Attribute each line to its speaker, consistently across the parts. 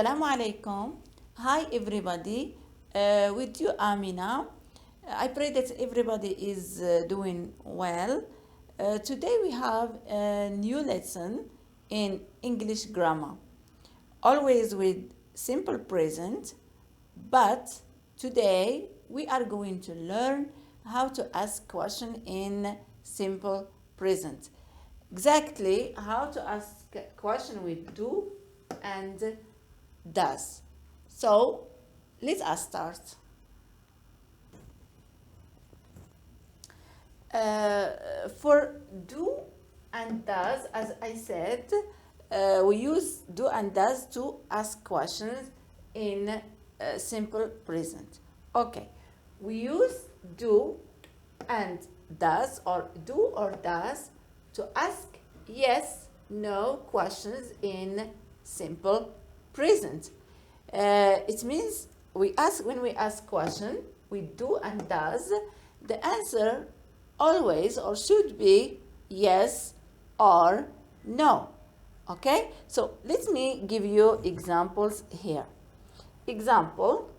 Speaker 1: Assalamu alaikum. Hi everybody. With you Amina. I pray that everybody is doing well. Today we have a new lesson in English grammar. Always with simple present, but today we are going to learn how to ask question in simple present. Exactly how to ask a question with do and does. So let us start. For do and does, as I said, we use do and does to ask questions in simple present. Okay, we use do and does or do or does to ask yes, no questions in simple present. It means when we ask question, we do and does, the answer always or should be yes or no. Okay, so let me give you examples here. Example,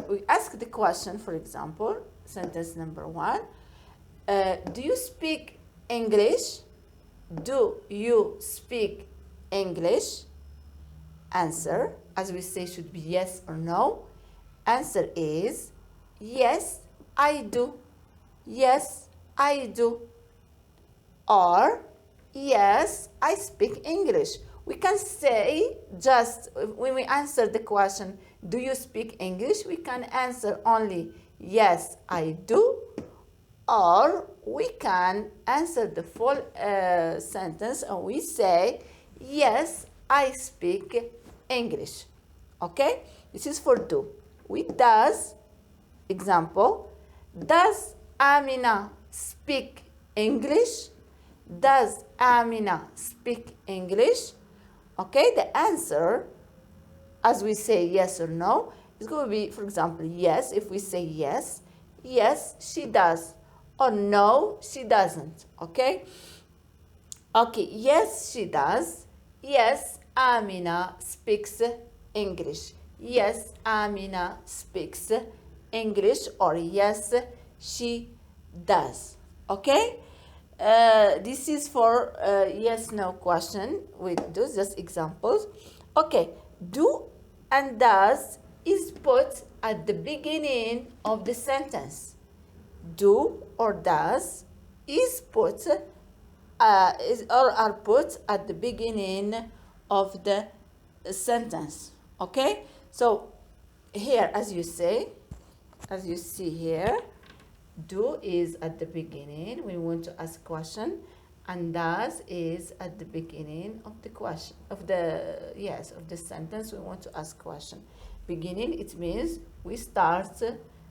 Speaker 1: we ask the question, for example, sentence number 1. Do you speak English? Do you speak English? Answer, as we say, should be yes or no. Answer is yes, I do. Yes, I do. Or yes, I speak English. We can say just when we answer the question, do you speak English? We can answer only yes, I do. Or we can answer the full sentence and we say yes, I speak English. Okay? This is for do. With does, example, does Amina speak English? Does Amina speak English? Okay, the answer, as we say yes or no, is going to be, for example, yes. If we say yes, yes, she does. Or no, she doesn't. Okay? Okay, yes, she does. Yes, Amina speaks English. Yes, Amina speaks English. Or yes, she does. Okay? This is for yes, no question with those just examples. Okay, do and does is put at the beginning of the sentence. Do or does is put are put at the beginning of the sentence. Okay, so here, as you see here, do is at the beginning we want to ask question, and does is at the beginning of the question of the sentence we want to ask question. Beginning, it means we start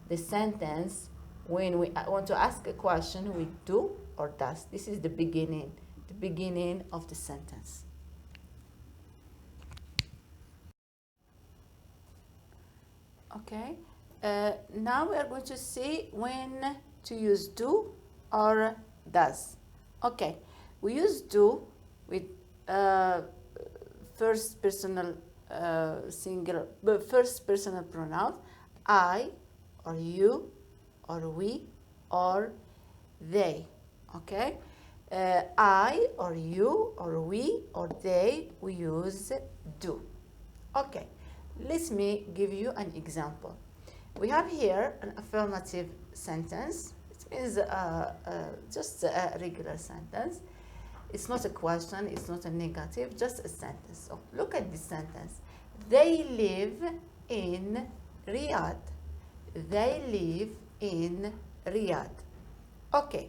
Speaker 1: the sentence when we want to ask a question with do or does. This is the beginning of the sentence. Okay, now we are going to see when to use do or does. Okay, we use do with first personal pronoun, I or you or we or they. Okay, I or you or we or they, we use do. Okay, let me give you an example. We have here an affirmative sentence. It means just a regular sentence. It's not a question, it's not a negative, just a sentence. So look at this sentence. They live in Riyadh. They live in Riyadh. Okay,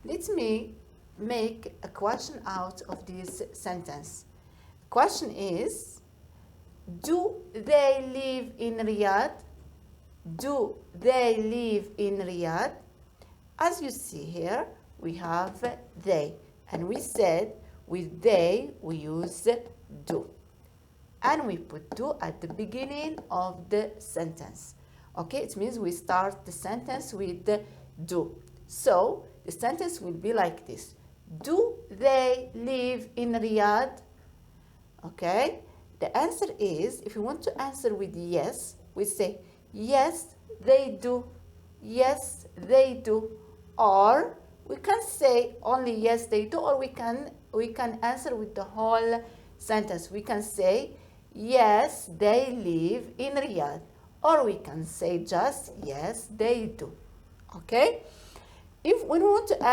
Speaker 1: let me make a question out of this sentence. Question is, do they live in Riyadh? Do they live in Riyadh? As you see here, we have they. And we said with they, we use do. And we put do at the beginning of the sentence. Okay, it means we start the sentence with the do. So the sentence will be like this. Do they live in Riyadh? Okay, The answer is, if you want to answer with yes, we say yes, they do. Yes, they do. Or we can say only yes, they do, or we can answer with the whole sentence. We can say yes, they live in Riyadh, or we can say just yes, they do. Okay? If when we want to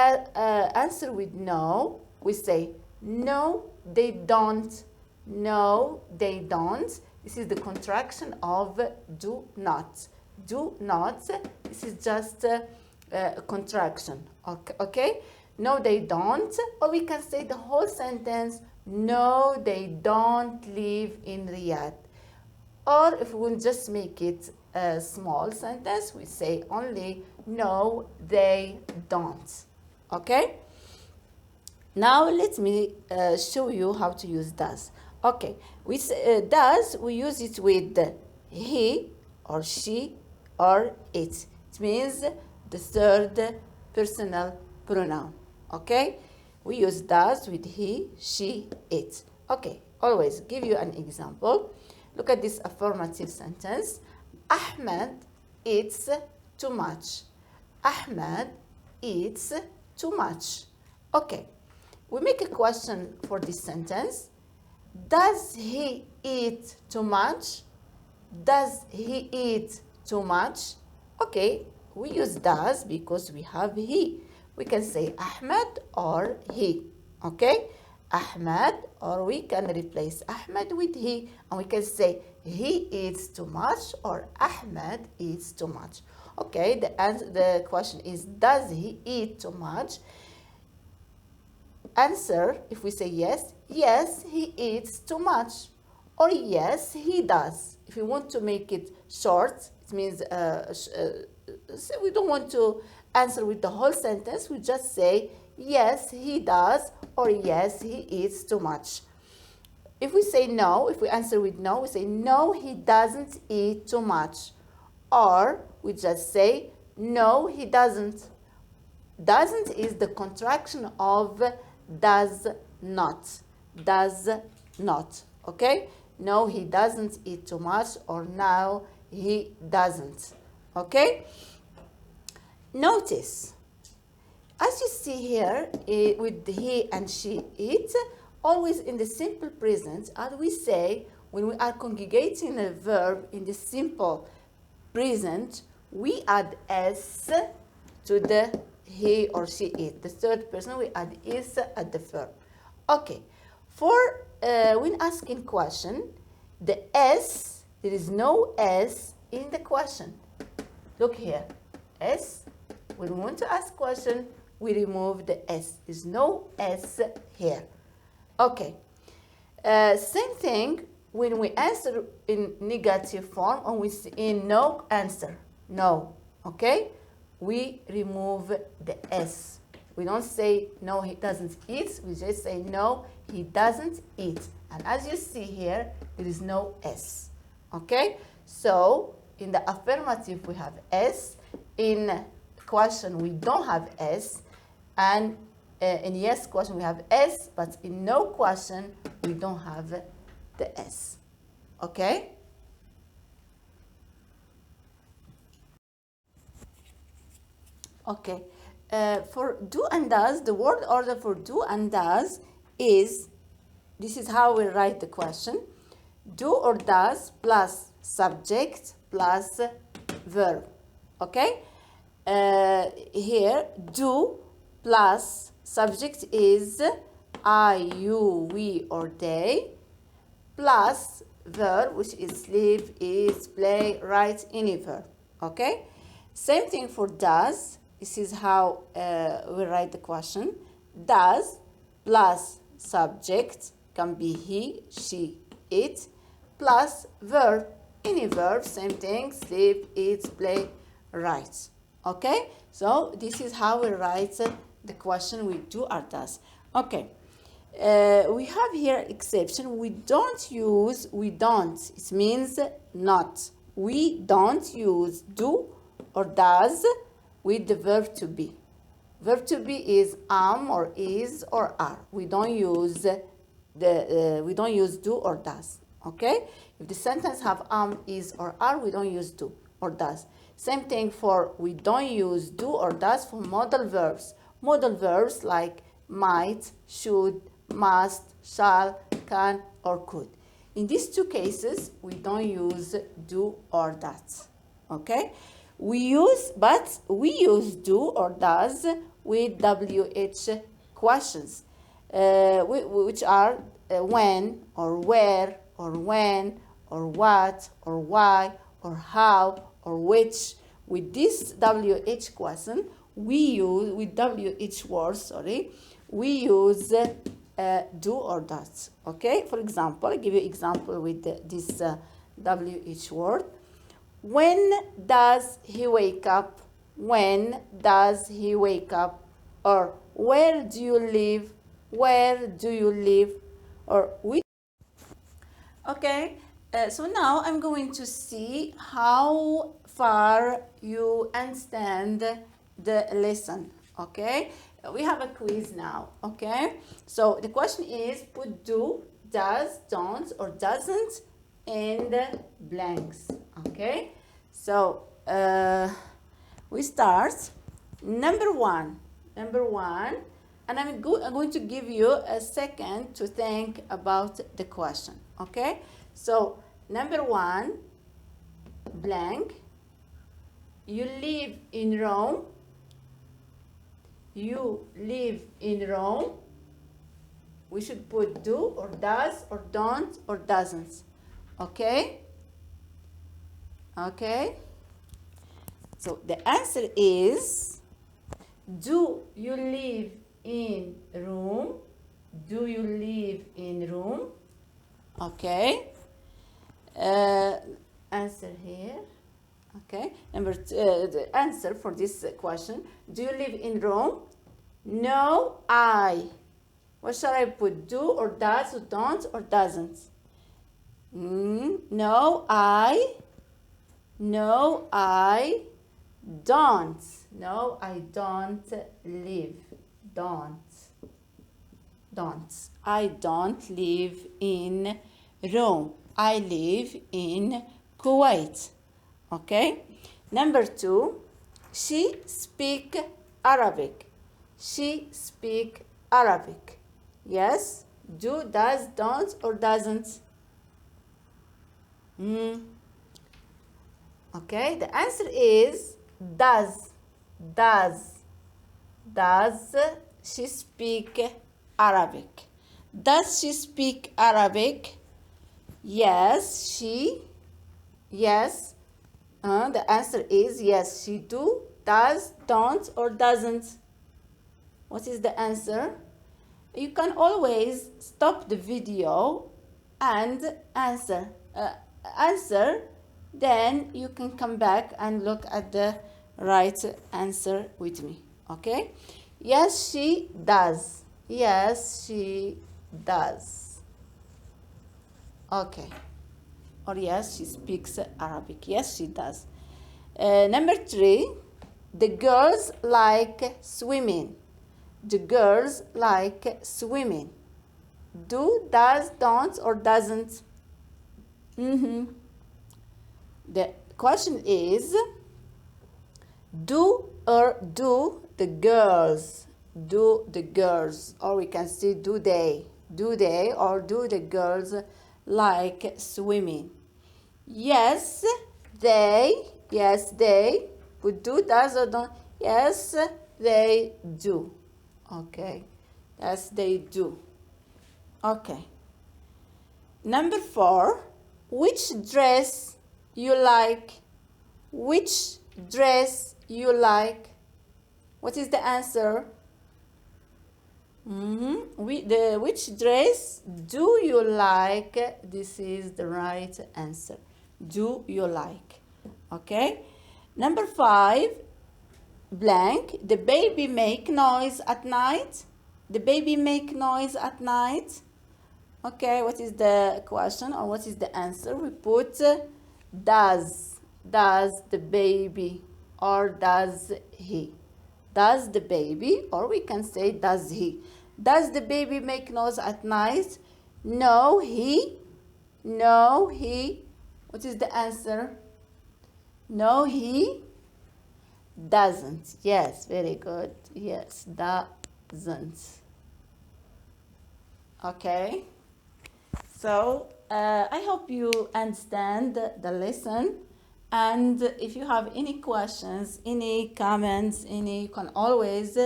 Speaker 1: answer with no, we say no, they don't. No, they don't. This is the contraction of do not. Do not. This is just a contraction. Okay? No, they don't. Or we can say the whole sentence. No, they don't live in Riyadh. Or if we will just make it a small sentence, we say only no, they don't. Okay? Now let me show you how to use does. Okay, we does, we use it with he or she or it. It means the third personal pronoun. Okay, we use does with he, she, it. Okay, always give you an example. Look at this affirmative sentence. Ahmed eats too much. Ahmed eats too much. Okay, we make a question for this sentence. Does he eat too much? Does he eat too much? Okay, we use does because we have he. We can say Ahmed or he. Okay, Ahmed, or we can replace Ahmed with he, and we can say he eats too much or Ahmed eats too much. Okay, the question is, does he eat too much? Answer, if we say yes, yes, he eats too much. Or yes, he does. If we want to make it short, it means we don't want to answer with the whole sentence. We just say, yes, he does, or yes, he eats too much. If we say no, if we answer with no, we say, no, he doesn't eat too much. Or we just say, no, he doesn't. Doesn't is the contraction of does not. Does not. Okay? No, he doesn't eat too much, or no, he doesn't. Okay? Notice, as you see here, with he and she, it, always in the simple present, as we say, when we are conjugating a verb in the simple present, we add s to the he or she, it. The third person, we add is at the verb. Okay, for when asking question, the s, there is no s in the question. Look here, s, when we want to ask question, we remove the s. There's no s here. Okay, same thing when we answer in negative form, and we see in no answer, no, okay? We remove the s. We don't say no, he doesn't eat. We just say no, he doesn't eat. And as you see here, there is no s. Okay? So in the affirmative we have s. In question we don't have s. And in yes question we have s. But in no question we don't have the s. Okay? Okay, for do and does, the word order for do and does is, this is how we write the question, do or does plus subject plus verb. Okay, here do plus subject is I, you, we, or they, plus verb, which is sleep, eat, play, write, any verb. Okay, same thing for does. This is how we write the question. Does plus subject can be he, she, it, plus verb. Any verb, same thing, sleep, eat, play, write. Okay? So this is how we write the question with do or does. Okay. We have here exception. We don't use we don't. It means not. We don't use do or does with the verb to be. Verb to be is am or is or are. We don't use we don't use do or does. Okay? If the sentence have is, or are, we don't use do or does. Same thing for, we don't use do or does for modal verbs. Modal verbs like might, should, must, shall, can, or could. In these two cases, we don't use do or does. Okay? We use do or does with WH questions, which are when, or where, or when, or what, or why, or how, or which. With this WH question, we use, with WH words, we use do or does. Okay? For example, I give you example with this WH word. When does he wake up? When does he wake up? Or where do you live? Where do you live? Or which? Okay, so now I'm going to see how far you understand the lesson. Okay, we have a quiz now. Okay, so the question is, put do, does, don't, or doesn't in the blanks. Okay, so we start. Number one, and I'm going to give you a second to think about the question. Okay, so number one, blank. You live in Rome. You live in Rome. We should put do or does or don't or doesn't. Okay? Okay? So the answer is, do you live in Rome? Do you live in Rome? Okay. Answer here. Okay. Number two, the answer for this question. Do you live in Rome? No, I. What shall I put? Do or does or don't or doesn't? No, I. No, I don't. No, I don't live. Don't. I don't live in Rome. I live in Kuwait. Okay? Number two, she speak Arabic. She speak Arabic. Yes? Do, does, don't, or doesn't? Okay, the answer is does. Does she speak Arabic? Does she speak Arabic? Yes, she. Yes. The answer is yes, she do, does, don't, or doesn't. What is the answer? You can always stop the video and answer. Then you can come back and look at the right answer with me. Okay? Yes, she does. Yes, she does. Okay. Or yes, she speaks Arabic. Yes, she does. Number three, the girls like swimming. The girls like swimming. Do, does, don't, or doesn't? The question is, do or do the girls? Do the girls, or we can say do they? Do they or do the girls like swimming? Yes, they. Yes, they. Put do, does, or don't. Yes, they do. Okay. Yes, they do. Okay. Number four, which dress you like? Which dress you like? What is the answer? Which dress do you like? This is the right answer. Do you like? Okay. Number five, blank. The baby make noise at night. The baby make noise at night. Okay, what is the question or what is the answer? We put does. Does the baby or does he? Does the baby, or we can say does he? Does the baby make noise at night? No, he No, he. What is the answer? No, he doesn't. Yes, very good. Yes, doesn't. Okay. So I hope you understand the lesson. And if you have any questions, any comments, you can always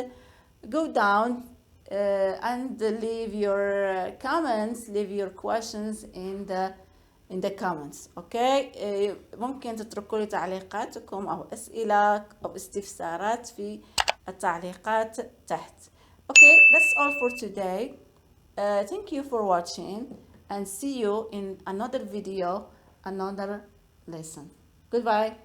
Speaker 1: go down and leave your comments, leave your questions in the comments. Okay. ممكن تتركوا لي تعليقاتكم أو أسئلة أو استفسارات في التعليقات تحت. Okay, that's all for today. Thank you for watching and see you in another video, another lesson. Goodbye.